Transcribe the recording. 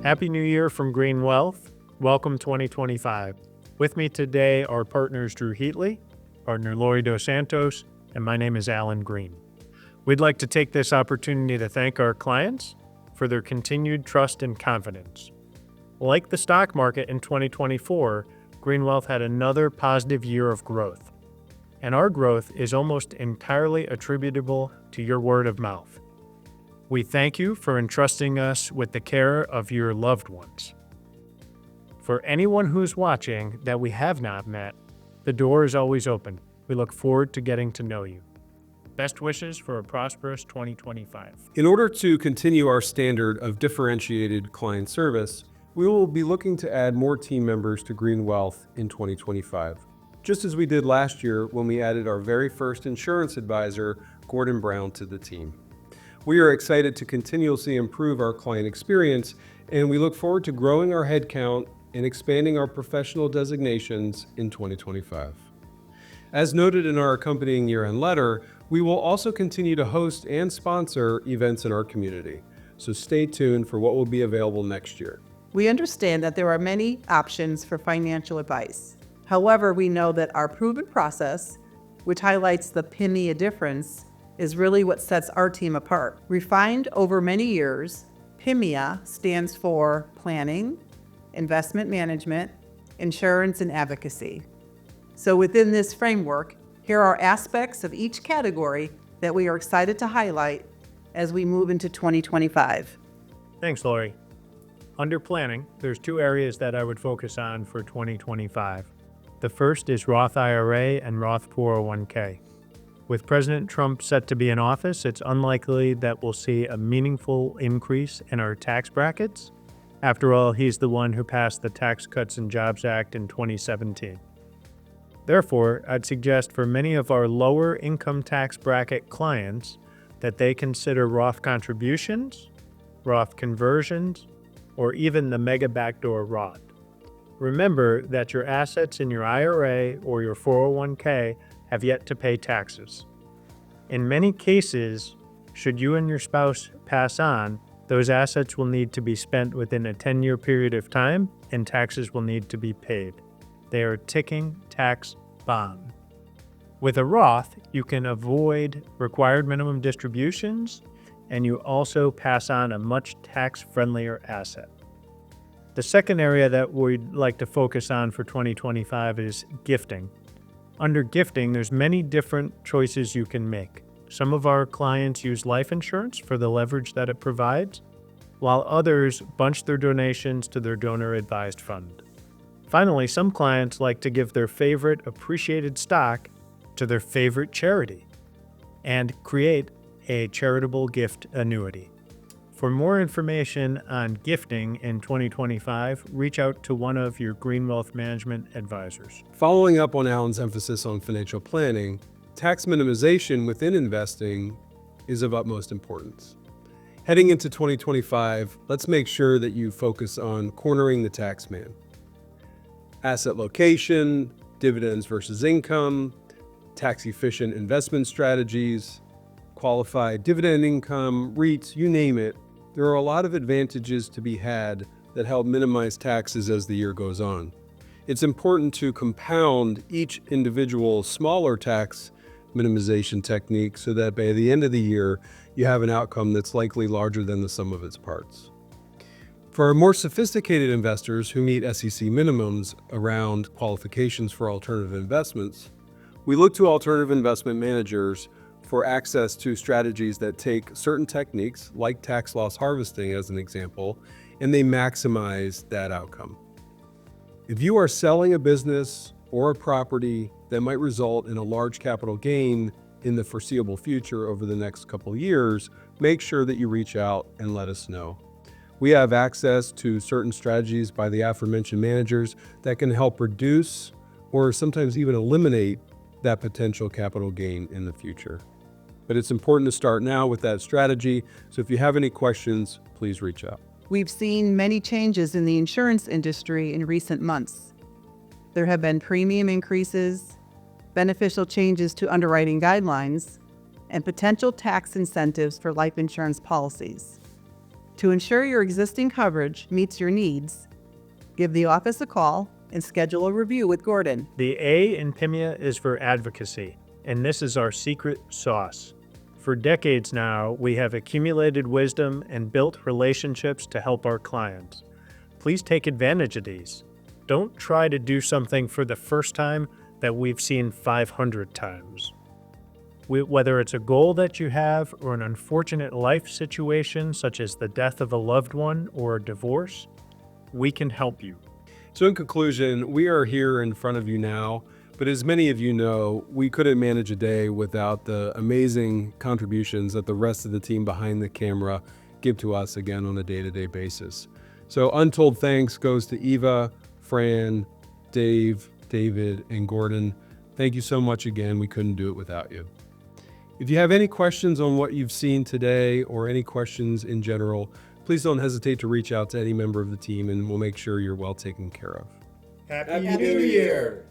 Happy New Year from Green Wealth. Welcome 2025. With me today are partners Drew Heatley, partner Lori Dos Santos, and my name is Alan Green. We'd like to take this opportunity to thank our clients for their continued trust and confidence. Like the stock market in 2024, Green Wealth had another positive year of growth. And our growth is almost entirely attributable to your word of mouth. We thank you for entrusting us with the care of your loved ones. For anyone who's watching that we have not met, the door is always open. We look forward to getting to know you. Best wishes for a prosperous 2025. In order to continue our standard of differentiated client service, we will be looking to add more team members to Green Wealth in 2025, just as we did last year when we added our very first insurance advisor, Gordon Brown, to the team. We are excited to continuously improve our client experience, and we look forward to growing our headcount and expanding our professional designations in 2025. As noted in our accompanying year-end letter, we will also continue to host and sponsor events in our community, so stay tuned for what will be available next year. We understand that there are many options for financial advice. However, we know that our proven process, which highlights the PIMEA difference, is really what sets our team apart. Refined over many years, PIMEA stands for Planning, Investment Management, Insurance, and Advocacy. So within this framework, here are aspects of each category that we are excited to highlight as we move into 2025. Thanks, Lori. Under planning, there's two areas that I would focus on for 2025. The first is Roth IRA and Roth 401k. With President Trump set to be in office, it's unlikely that we'll see a meaningful increase in our tax brackets. After all, he's the one who passed the Tax Cuts and Jobs Act in 2017. Therefore, I'd suggest for many of our lower income tax bracket clients that they consider Roth contributions, Roth conversions, or even the mega backdoor Roth. Remember that your assets in your IRA or your 401k have yet to pay taxes. In many cases, should you and your spouse pass on, those assets will need to be spent within a 10-year period of time and taxes will need to be paid. They are a ticking tax bomb. With a Roth, you can avoid required minimum distributions and you also pass on a much tax-friendlier asset. The second area that we'd like to focus on for 2025 is gifting. Under gifting, there's many different choices you can make. Some of our clients use life insurance for the leverage that it provides, while others bunch their donations to their donor-advised fund. Finally, some clients like to give their favorite appreciated stock to their favorite charity and create a charitable gift annuity. For more information on gifting in 2025, reach out to one of your Green Wealth Management advisors. Following up on Alan's emphasis on financial planning, tax minimization within investing is of utmost importance. Heading into 2025, let's make sure that you focus on cornering the tax man. Asset location, dividends versus income, tax-efficient investment strategies, qualified dividend income, REITs, you name it. There are a lot of advantages to be had that help minimize taxes as the year goes on. It's important to compound each individual smaller tax minimization technique so that by the end of the year, you have an outcome that's likely larger than the sum of its parts. For our more sophisticated investors who meet SEC minimums around qualifications for alternative investments, we look to alternative investment managers for access to strategies that take certain techniques, like tax loss harvesting as an example, and they maximize that outcome. If you are selling a business or a property that might result in a large capital gain in the foreseeable future over the next couple of years, make sure that you reach out and let us know. We have access to certain strategies by the aforementioned managers that can help reduce or sometimes even eliminate that potential capital gain in the future. But it's important to start now with that strategy. So if you have any questions, please reach out. We've seen many changes in the insurance industry in recent months. There have been premium increases, beneficial changes to underwriting guidelines, and potential tax incentives for life insurance policies. To ensure your existing coverage meets your needs, give the office a call and schedule a review with Gordon. The A in PIMIA is for advocacy, and this is our secret sauce. For decades now, we have accumulated wisdom and built relationships to help our clients. Please take advantage of these. Don't try to do something for the first time that we've seen 500 times. Whether it's a goal that you have or an unfortunate life situation, such as the death of a loved one or a divorce, we can help you. So in conclusion, we are here in front of you now, but as many of you know, we couldn't manage a day without the amazing contributions that the rest of the team behind the camera give to us again on a day-to-day basis. So untold thanks goes to Eva, Fran, Dave, David, and Gordon. Thank you so much again. We couldn't do it without you. If you have any questions on what you've seen today or any questions in general, please don't hesitate to reach out to any member of the team and we'll make sure you're well taken care of. Happy New Year!